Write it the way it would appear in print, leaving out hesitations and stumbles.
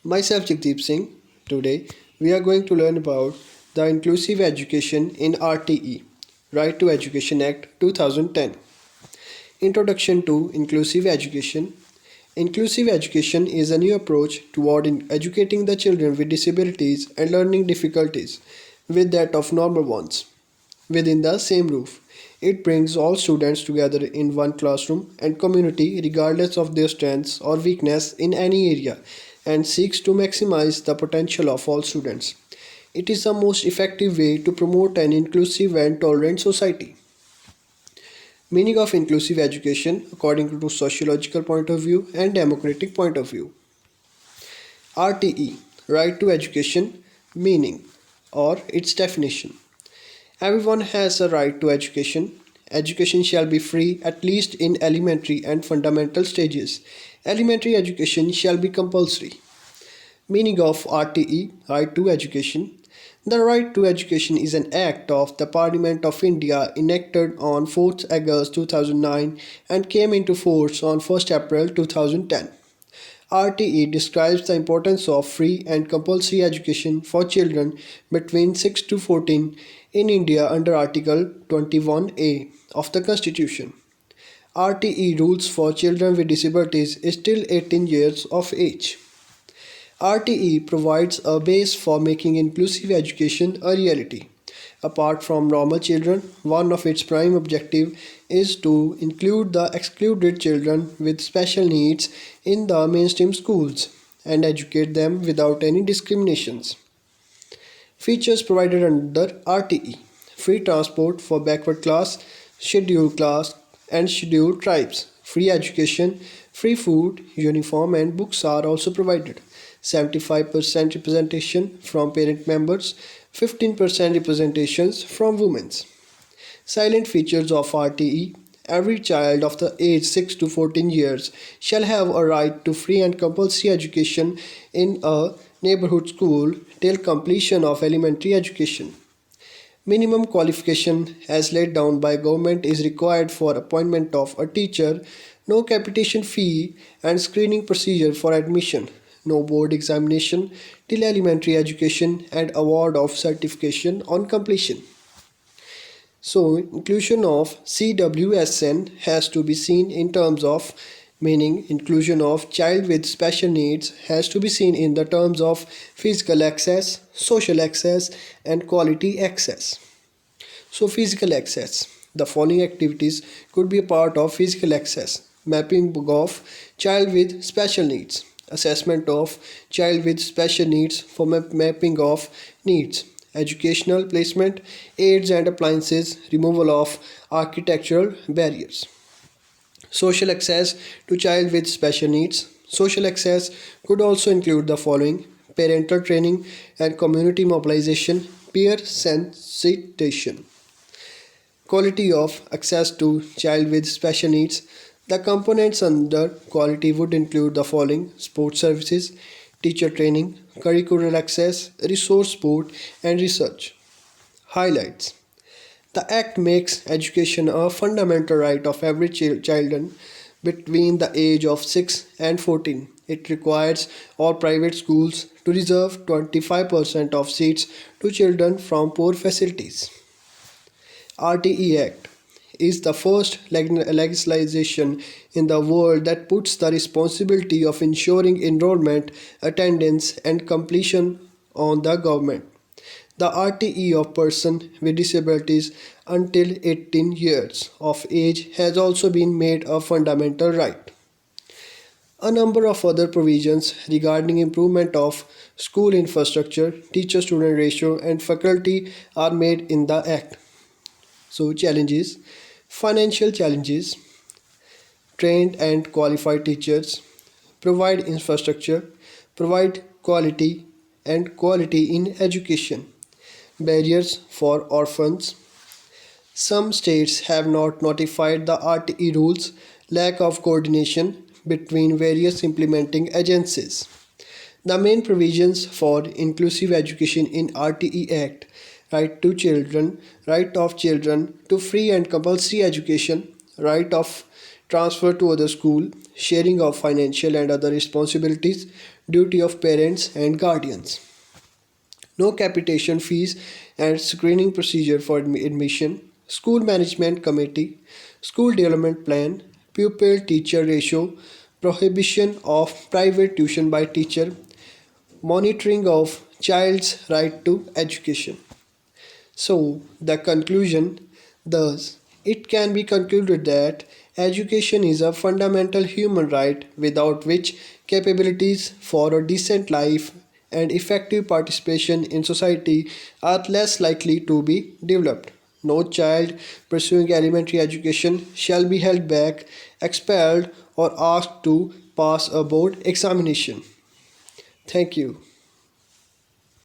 Myself Jagdeep Singh. Today we are going to learn about the inclusive education in RTE, Right to Education Act 2010. Introduction to Inclusive Education. Inclusive education is a new approach toward educating the children with disabilities and learning difficulties with that of normal ones within the same roof. It brings all students together in one classroom and community regardless of their strengths or weakness in any area and seeks to maximize the potential of all students. It is the most effective way to promote an inclusive and tolerant society. Meaning of inclusive education according to sociological point of view and democratic point of view. RTE, Right to Education, meaning or its definition. Everyone has a right to education. Education shall be free at least in elementary and fundamental stages. Elementary education shall be compulsory. Meaning of RTE, Right to Education. The Right to Education is an act of the Parliament of India enacted on 4th August 2009 and came into force on 1st April 2010. RTE describes the importance of free and compulsory education for children between 6 to 14 in India under Article 21A of the Constitution. RTE rules for children with disabilities is till 18 years of age. RTE provides a base for making inclusive education a reality. Apart from normal children, one of its prime objectives is to include the excluded children with special needs in the mainstream schools and educate them without any discriminations. Features provided under RTE: free transport for backward class, and scheduled tribes, free education, free food, uniform, and books are also provided. 75% representation from parent members, 15% representations from women. Silent features of RTE: every child of the age 6 to 14 years shall have a right to free and compulsory education in a neighborhood school till completion of elementary education. Minimum qualification as laid down by government is required for appointment of a teacher, no capitation fee and screening procedure for admission, no board examination till elementary education and award of certification on completion. So, inclusion of CWSN has to be seen in terms of meaning inclusion of child with special needs has to be seen in the terms of physical access, social access, and quality access. So, physical access. The following activities could be a part of physical access: mapping of child with special needs, assessment of child with special needs for mapping of needs, educational placement, aids and appliances, removal of architectural barriers. Social access to child with special needs. Social access could also include the following: parental training and community mobilization, peer sensitization. Quality of access to child with special needs. The components under quality would include the following: sports services, teacher training, curricular access, resource support, and research. Highlights: the Act makes education a fundamental right of every child between the age of 6 and 14. It requires all private schools to reserve 25% of seats to children from poor facilities. RTE Act is the first legislation in the world that puts the responsibility of ensuring enrollment, attendance, and completion on the government. The RTE of person with disabilities until 18 years of age has also been made a fundamental right. A number of other provisions regarding improvement of school infrastructure, teacher-student ratio, and faculty are made in the Act. So, challenges: financial challenges, trained and qualified teachers, provide infrastructure, provide quality in education, barriers for orphans. Some states have not notified the RTE rules, lack of coordination between various implementing agencies. The main provisions for inclusive education in RTE Act: right of children to free and compulsory education, right of transfer to other school, sharing of financial and other responsibilities, duty of parents and guardians. No capitation fees and screening procedure for admission, school management committee, school development plan, pupil teacher ratio, prohibition of private tuition by teacher, monitoring of child's right to education. So, the conclusion thus, it can be concluded that education is a fundamental human right without which capabilities for a decent life and effective participation in society are less likely to be developed. No child pursuing elementary education shall be held back, expelled, or asked to pass a board examination. Thank you.